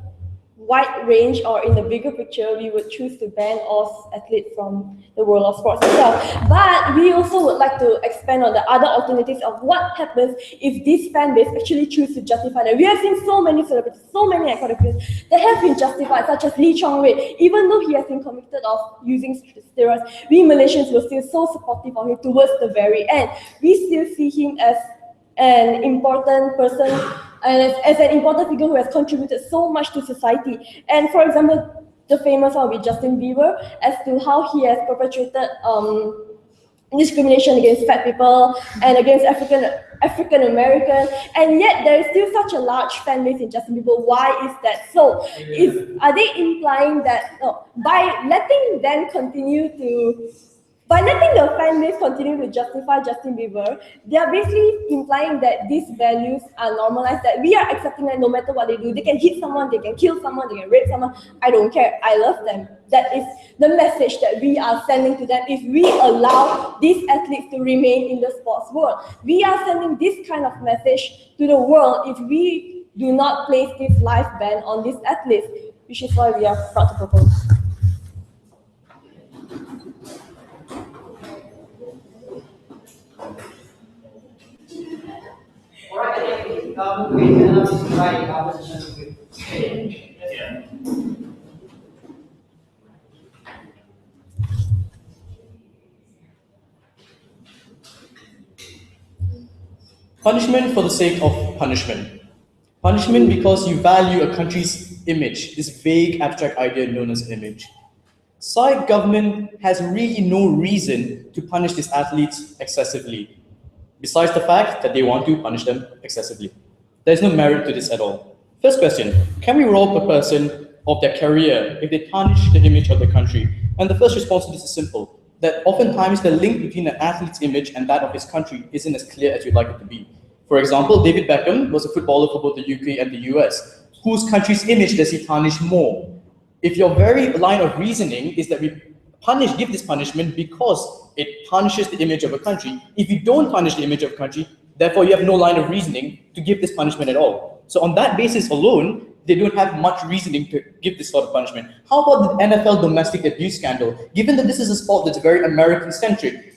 wide range or in the bigger picture, we would choose to ban all athletes from the world of sports itself. But we also would like to expand on the other alternatives of what happens if this fan base actually choose to justify that. We have seen so many celebrities, so many iconic figures that have been justified, such as Lee Chong Wei. Even though he has been convicted of using steroids, we Malaysians were still so supportive of him towards the very end. We still see him as an important person and as an important figure who has contributed so much to society. And for example, the famous one with Justin Bieber, as to how he has perpetrated discrimination against fat people and against African Americans, and yet there is still such a large fan base in Justin Bieber. Why is that so? Are they implying that by letting the fan base continue to justify Justin Bieber, they are basically implying that these values are normalized, that we are accepting that no matter what they do, they can hit someone, they can kill someone, they can rape someone, I don't care, I love them. That is the message that we are sending to them if we allow these athletes to remain in the sports world. We are sending this kind of message to the world if we do not place this life ban on these athletes, which is why we are proud to propose. Alright, I think we can now try our session with Yeah. Punishment for the sake of punishment. Punishment because you value a country's image, this vague abstract idea known as image. Side government has really no reason to punish these athletes excessively, besides the fact that they want to punish them excessively. There's no merit to this at all. First question, can we rob a person of their career if they tarnish the image of the country? And the first response to this is simple, that oftentimes the link between an athlete's image and that of his country isn't as clear as you'd like it to be. For example, David Beckham was a footballer for both the UK and the US. Whose country's image does he tarnish more? If your very line of reasoning is that we give this punishment because it tarnishes the image of a country, if you don't tarnish the image of a country, therefore you have no line of reasoning to give this punishment at all. So on that basis alone, they don't have much reasoning to give this sort of punishment. How about the NFL domestic abuse scandal? Given that this is a sport that's very American-centric,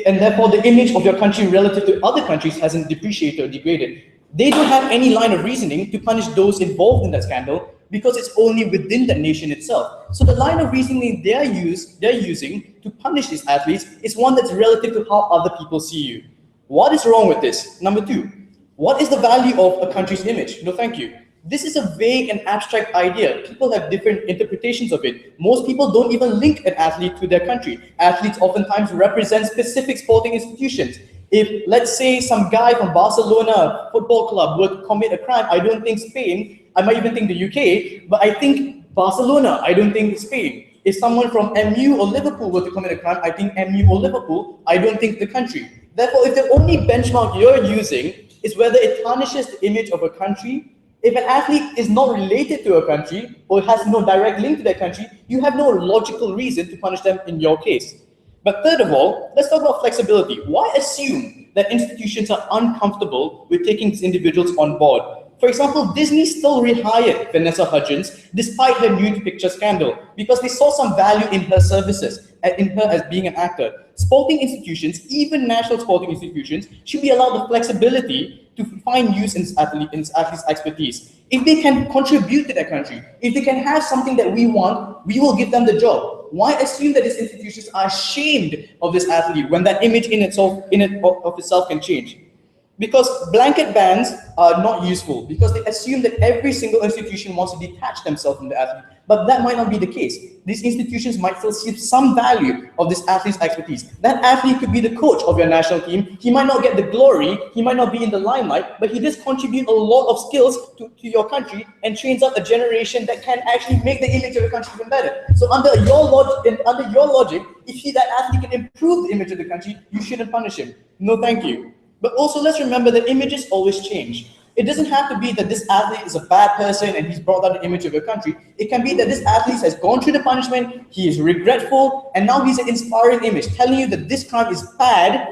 and therefore the image of your country relative to other countries hasn't depreciated or degraded, they don't have any line of reasoning to punish those involved in that scandal because it's only within the nation itself. So the line of reasoning they're using to punish these athletes is one that's relative to how other people see you. What is wrong with this? Number two, what is the value of a country's image? No, thank you. This is a vague and abstract idea. People have different interpretations of it. Most people don't even link an athlete to their country. Athletes oftentimes represent specific sporting institutions. If, let's say, some guy from Barcelona Football Club would commit a crime, I don't think Spain, I might even think the UK, but I think Barcelona, I don't think Spain. If someone from MU or Liverpool were to commit a crime, I think MU or Liverpool, I don't think the country. Therefore, if the only benchmark you're using is whether it tarnishes the image of a country, if an athlete is not related to a country or has no direct link to that country, you have no logical reason to punish them in your case. But third of all, let's talk about flexibility. Why assume that institutions are uncomfortable with taking these individuals on board? For example, Disney still rehired Vanessa Hudgens despite her nude picture scandal because they saw some value in her services and in her as being an actor. Sporting institutions, even national sporting institutions, should be allowed the flexibility to find use in its athlete's expertise. If they can contribute to their country, if they can have something that we want, we will give them the job. Why assume that these institutions are ashamed of this athlete when that image in itself can change? Because blanket bans are not useful, because they assume that every single institution wants to detach themselves from the athlete, but that might not be the case. These institutions might still see some value of this athlete's expertise. That athlete could be the coach of your national team. He might not get the glory, he might not be in the limelight, but he does contribute a lot of skills to your country and trains up a generation that can actually make the image of your country even better. So under your logic, if that athlete can improve the image of the country, you shouldn't punish him. No, thank you. But also let's remember that images always change. It doesn't have to be that this athlete is a bad person and he's brought down the image of your country. It can be that this athlete has gone through the punishment, he is regretful, and now he's an inspiring image, telling you that this crime is bad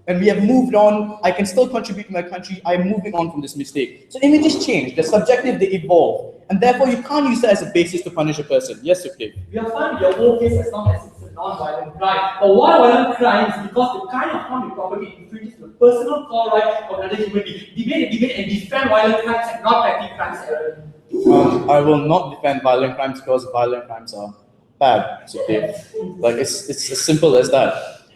and we have moved on. I can still contribute to my country. I'm moving on from this mistake. So images change, they're subjective, they evolve. And therefore you can't use that as a basis to punish a person. Yes, Sukhdev? We are fine with your whole case as long as it's a non-violent crime. But why violent crime is because the kind of harm to property infringes the personal core right of another human being. Debate and defend violent crimes and not petty crimes, Aaron. I will not defend violent crimes because violent crimes are bad, Sukhdev. Like it's as simple as that.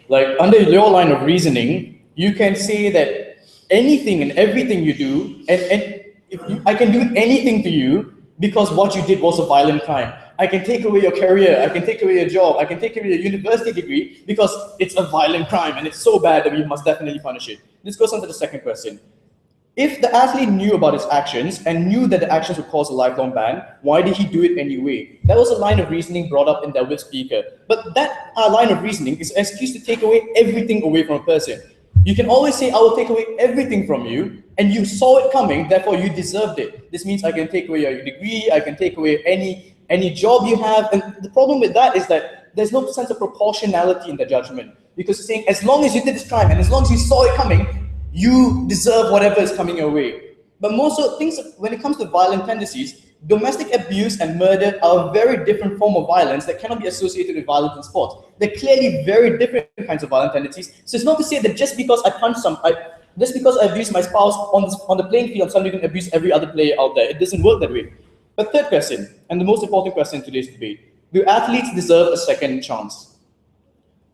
Like under your line of reasoning, you can say that anything and everything you do, I can do anything to you because what you did was a violent crime. I can take away your career, I can take away your job, I can take away your university degree because it's a violent crime and it's so bad that we must definitely punish it. This goes on to the second question. If the athlete knew about his actions and knew that the actions would cause a lifelong ban, why did he do it anyway? That was a line of reasoning brought up in the with speaker. But that line of reasoning is an excuse to take away everything away from a person. You can always say, I will take away everything from you, and you saw it coming, therefore you deserved it. This means I can take away your degree, I can take away any job you have. And the problem with that is that there's no sense of proportionality in the judgment. Because it's saying, as long as you did this crime and as long as you saw it coming, you deserve whatever is coming your way. But most of things, when it comes to violent tendencies, domestic abuse and murder are a very different form of violence that cannot be associated with violence in sports. They're clearly very different kinds of violent tendencies. So it's not to say that just because I punch just because I abuse my spouse on the playing field, I'm suddenly going to abuse every other player out there. It doesn't work that way. But third question, and the most important question in today's debate, do athletes deserve a second chance?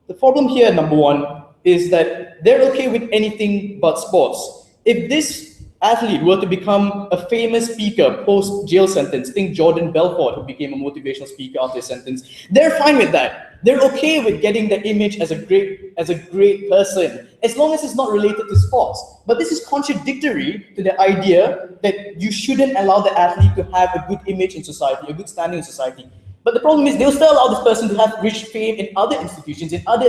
The problem here, number one, is that they're okay with anything but sports. If this athlete were to become a famous speaker post-jail sentence, think Jordan Belfort, who became a motivational speaker after his sentence, they're fine with that. They're okay with getting the image as a great person, as long as it's not related to sports. But this is contradictory to the idea that you shouldn't allow the athlete to have a good image in society, a good standing in society. But the problem is they'll still allow this person to have rich fame in other institutions, in other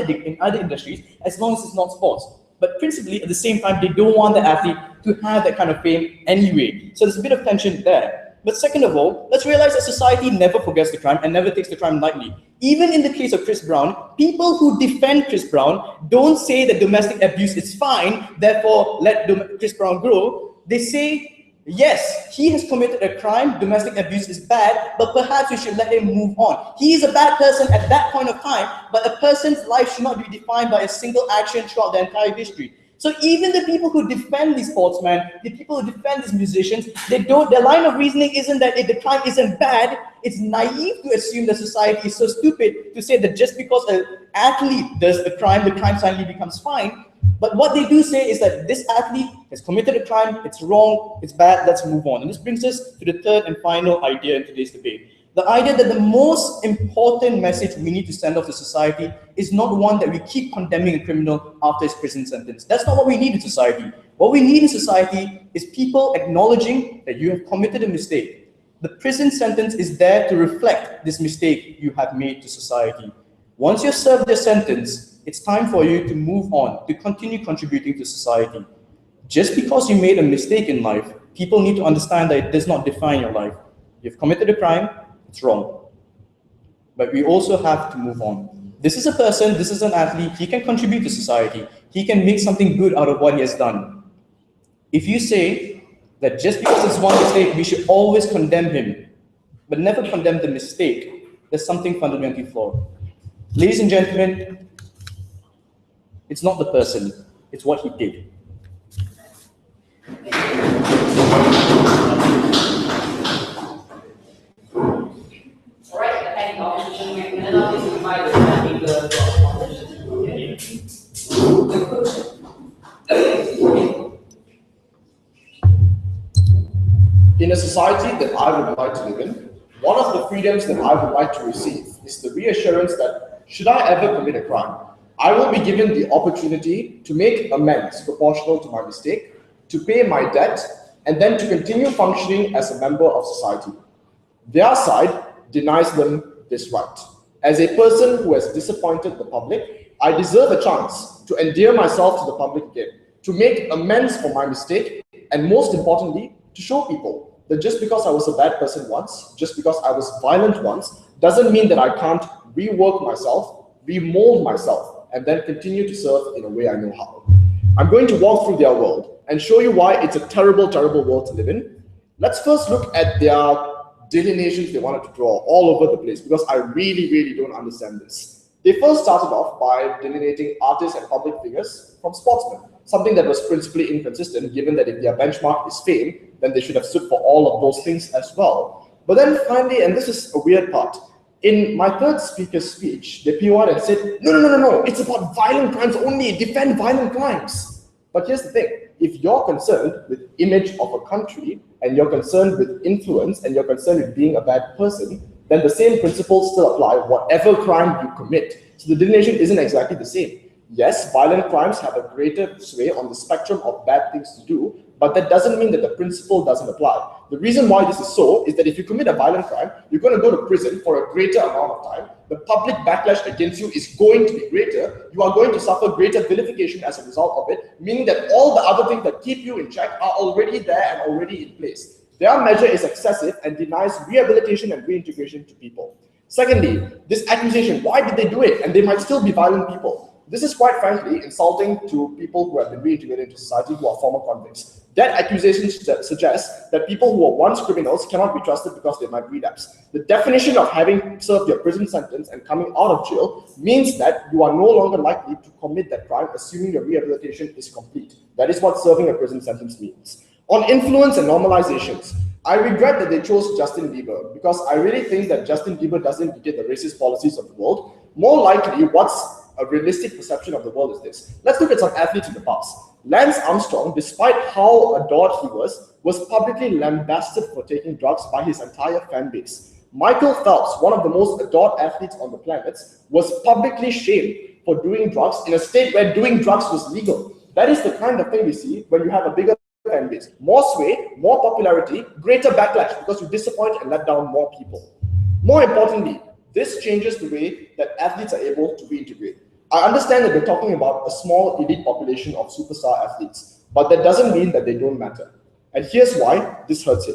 industries, as long as it's not sports. But principally, at the same time, they don't want the athlete to have that kind of fame anyway. So there's a bit of tension there. But second of all, let's realize that society never forgets the crime and never takes the crime lightly. Even in the case of Chris Brown, people who defend Chris Brown don't say that domestic abuse is fine, therefore let Chris Brown grow. They say, yes, he has committed a crime, domestic abuse is bad, but perhaps we should let him move on. He is a bad person at that point of time, but a person's life should not be defined by a single action throughout the entire history. So even the people who defend these sportsmen, the people who defend these musicians, their line of reasoning isn't that the crime isn't bad. It's naive to assume that society is so stupid to say that just because an athlete does the crime suddenly becomes fine. But what they do say is that this athlete has committed a crime, it's wrong, it's bad, let's move on. And this brings us to the third and final idea in today's debate. The idea that the most important message we need to send off to society is not one that we keep condemning a criminal after his prison sentence. That's not what we need in society. What we need in society is people acknowledging that you have committed a mistake. The prison sentence is there to reflect this mistake you have made to society. Once you've served your sentence, it's time for you to move on, to continue contributing to society. Just because you made a mistake in life, people need to understand that it does not define your life. You've committed a crime, it's wrong. But we also have to move on. This is a person, this is an athlete, he can contribute to society. He can make something good out of what he has done. If you say that just because it's one mistake, we should always condemn him, but never condemn the mistake, there's something fundamentally flawed. Ladies and gentlemen, it's not the person, it's what he did. In a society that I would like to live in, one of the freedoms that I would like to receive is the reassurance that should I ever commit a crime, I will be given the opportunity to make amends proportional to my mistake, to pay my debt, and then to continue functioning as a member of society. Their side denies them this right. As a person who has disappointed the public, I deserve a chance to endear myself to the public again, to make amends for my mistake, and most importantly, to show people that just because I was a bad person once, just because I was violent once, doesn't mean that I can't rework myself, remold myself, and then continue to serve in a way I know how. I'm going to walk through their world and show you why it's a terrible, terrible world to live in. Let's first look at their delineations they wanted to draw all over the place, because I really, really don't understand this. They first started off by delineating artists and public figures from sportsmen, something that was principally inconsistent, given that if their benchmark is fame, then they should have stood for all of those things as well. But then finally, and this is a weird part, in my third speaker's speech, they PO'd and said, no, it's about violent crimes only, defend violent crimes. But here's the thing, if you're concerned with image of a country, and you're concerned with influence, and you're concerned with being a bad person, then the same principles still apply whatever crime you commit. So the delineation isn't exactly the same. Yes, violent crimes have a greater sway on the spectrum of bad things to do, but that doesn't mean that the principle doesn't apply. The reason why this is so is that if you commit a violent crime, you're going to go to prison for a greater amount of time. The public backlash against you is going to be greater. You are going to suffer greater vilification as a result of it, meaning that all the other things that keep you in check are already there and already in place. Their measure is excessive and denies rehabilitation and reintegration to people. Secondly, this accusation, why did they do it? And they might still be violent people. This is quite frankly insulting to people who have been reintegrated into society who are former convicts. That accusation suggests that people who were once criminals cannot be trusted because they might relapse. The definition of having served your prison sentence and coming out of jail means that you are no longer likely to commit that crime, assuming your rehabilitation is complete. That is what serving a prison sentence means. On influence and normalizations, I regret that they chose Justin Bieber because I really think that Justin Bieber doesn't indicate the racist policies of the world. More likely, what's a realistic perception of the world is this. Let's look at some athletes in the past. Lance Armstrong, despite how adored he was publicly lambasted for taking drugs by his entire fan base. Michael Phelps, one of the most adored athletes on the planet, was publicly shamed for doing drugs in a state where doing drugs was legal. That is the kind of thing we see when you have a bigger fan base. More sway, more popularity, greater backlash because you disappoint and let down more people. More importantly, this changes the way that athletes are able to reintegrate. I understand that we're talking about a small elite population of superstar athletes, but that doesn't mean that they don't matter. And here's why this hurts it.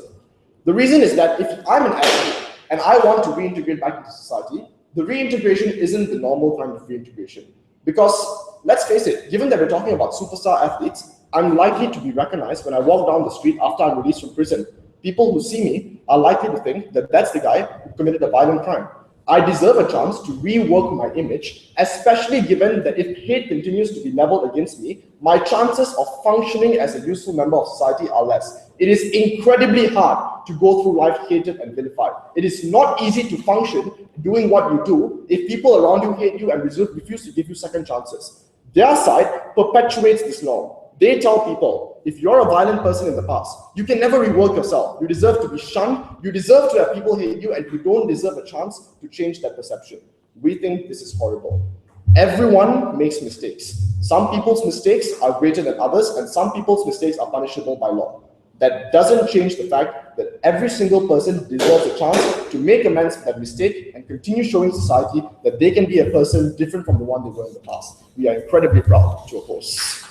The reason is that if I'm an athlete and I want to reintegrate back into society, the reintegration isn't the normal kind of reintegration. Because let's face it, given that we're talking about superstar athletes, I'm likely to be recognized when I walk down the street after I'm released from prison. People who see me are likely to think that that's the guy who committed a violent crime. I deserve a chance to rework my image, especially given that if hate continues to be leveled against me, my chances of functioning as a useful member of society are less. It is incredibly hard to go through life hated and vilified. It is not easy to function doing what you do if people around you hate you and refuse to give you second chances. Their side perpetuates this norm. They tell people, if you're a violent person in the past, you can never rework yourself. You deserve to be shunned. You deserve to have people hate you, and you don't deserve a chance to change that perception. We think this is horrible. Everyone makes mistakes. Some people's mistakes are greater than others, and some people's mistakes are punishable by law. That doesn't change the fact that every single person deserves a chance to make amends for that mistake and continue showing society that they can be a person different from the one they were in the past. We are incredibly proud to oppose.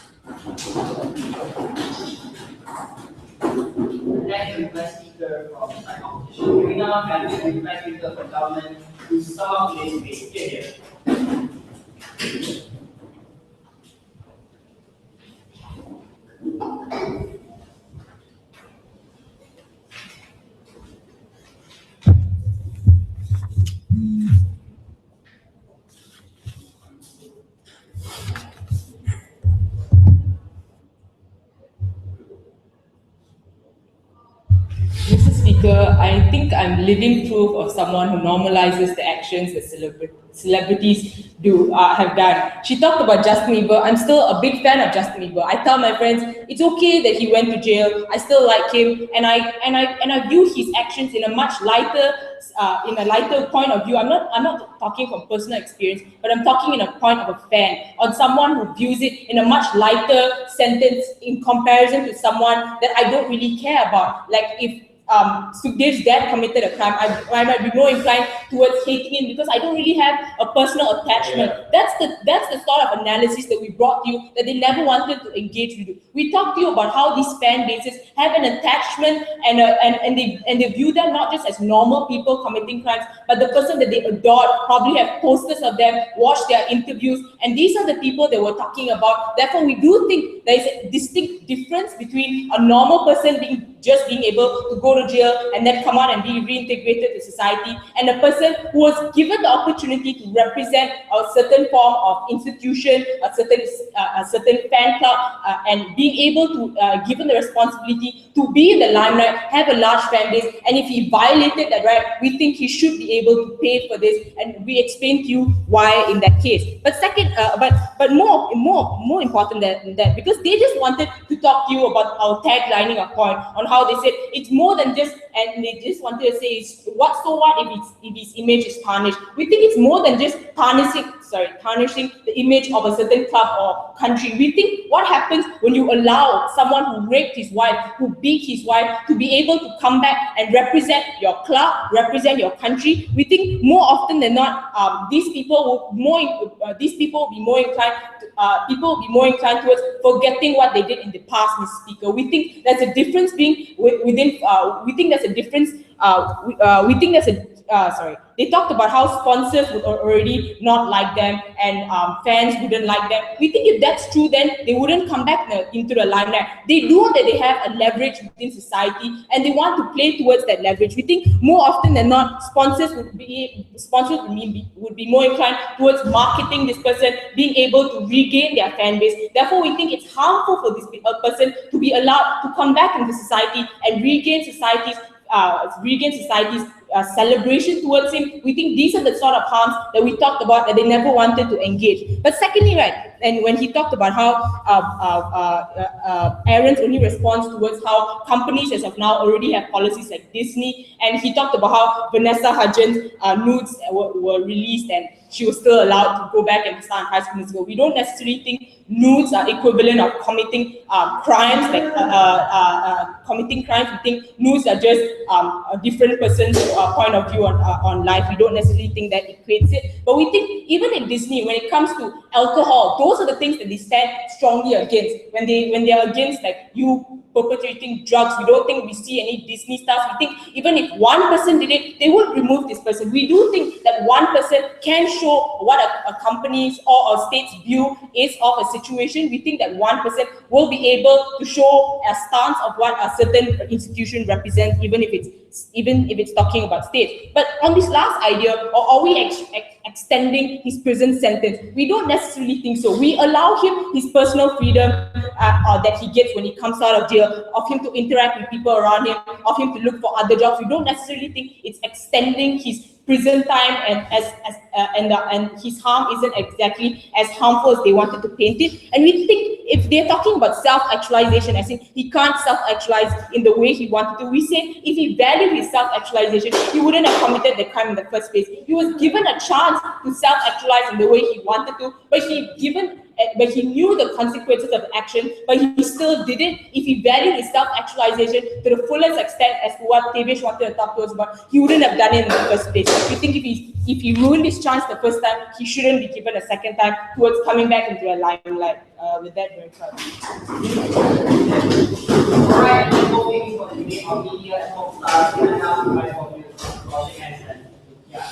Next request speaker from side competition. We now have a request speaker from government to sum up today's debate. Here. Mr. Speaker, I think I'm living proof of someone who normalizes the actions that celebrities have done. She talked about Justin Bieber. I'm still a big fan of Justin Bieber. I tell my friends it's okay that he went to jail. I still like him, and I view his actions in a much lighter point of view. I'm not talking from personal experience, but I'm talking in a point of a fan, on someone who views it in a much lighter sentence in comparison to someone that I don't really care about. Like if Sukhdev's dad committed a crime, I might be more inclined towards hating him because I don't really have a personal attachment. Yeah. That's the sort of analysis that we brought to you that they never wanted to engage with you. We talked to you about how these fan bases have an attachment and they view them not just as normal people committing crimes, but the person that they adored, probably have posters of them, watch their interviews, and these are the people that we're talking about. Therefore, we do think there is a distinct difference between a normal person being able to go to jail and then come out and be reintegrated to society, and a person person who was given the opportunity to represent a certain form of institution, a certain fan club, and being able to given the responsibility to be in the limelight, have a large fan base, and if he violated that right, we think he should be able to pay for this, and we explain to you why in that case. But second, but more important than that, because they just wanted to talk to you about our taglining a point on how they said it's more than just, and they just wanted to say it's what, so what if his image is tarnished. We think it's more than just tarnishing the image of a certain club or country. We think what happens when you allow someone who raped his wife, who beat his wife, to be able to come back and represent your club, represent your country. We think more often than not, these people will be more inclined towards forgetting what they did in the past, Mr. Speaker. We think there's a difference they talked about how sponsors would already not like them and fans wouldn't like them. We think if that's true, then they wouldn't come back into the limelight. They know that they have a leverage within society and they want to play towards that leverage. We think more often than not, sponsors would be more inclined towards marketing this person, being able to regain their fan base. Therefore, we think it's harmful for this person to be allowed to come back into society and regain society's celebration towards him. We think these are the sort of harms that we talked about that they never wanted to engage. But secondly, right, and when he talked about how Aaron's only response towards how companies as of now already have policies like Disney, and he talked about how Vanessa Hudgens' nudes were released and she was still allowed to go back and start High School Musical. We don't necessarily think nudes are equivalent of committing crimes, like committing crimes. We think nudes are just a different person's point of view on life. We don't necessarily think that equates it. But we think even in Disney, when it comes to alcohol, those are the things that they stand strongly against. When they are against like you perpetrating drugs, we don't think we see any Disney stars. We think even if one person did it, they would remove this person. We do think that one person can show what a company's or a state's view is of a situation. We think that one person will be able to show a stance of what a certain institution represents, even if it's talking about states. But on this last idea, or are we extending his prison sentence? We don't necessarily think so. We allow him his personal freedom that he gets when he comes out of jail, of him to interact with people around him, of him to look for other jobs. We don't necessarily think it's extending his prison time and his harm isn't exactly as harmful as they wanted to paint it. And we think if they're talking about self-actualization, as in he can't self-actualize in the way he wanted to, we say if he valued his self-actualization, he wouldn't have committed the crime in the first place. He was given a chance to self-actualize in the way he wanted to, but he knew the consequences of action, but he still did it. If he valued his self-actualization to the fullest extent as to what Tevesh wanted to talk to us about, he wouldn't have done it in the first place. We think if he ruined his chance the first time, he shouldn't be given a second time towards coming back into a limelight. With that, very proud. Alright, I'm hoping for the debate of media and hope and now my focus. Yeah,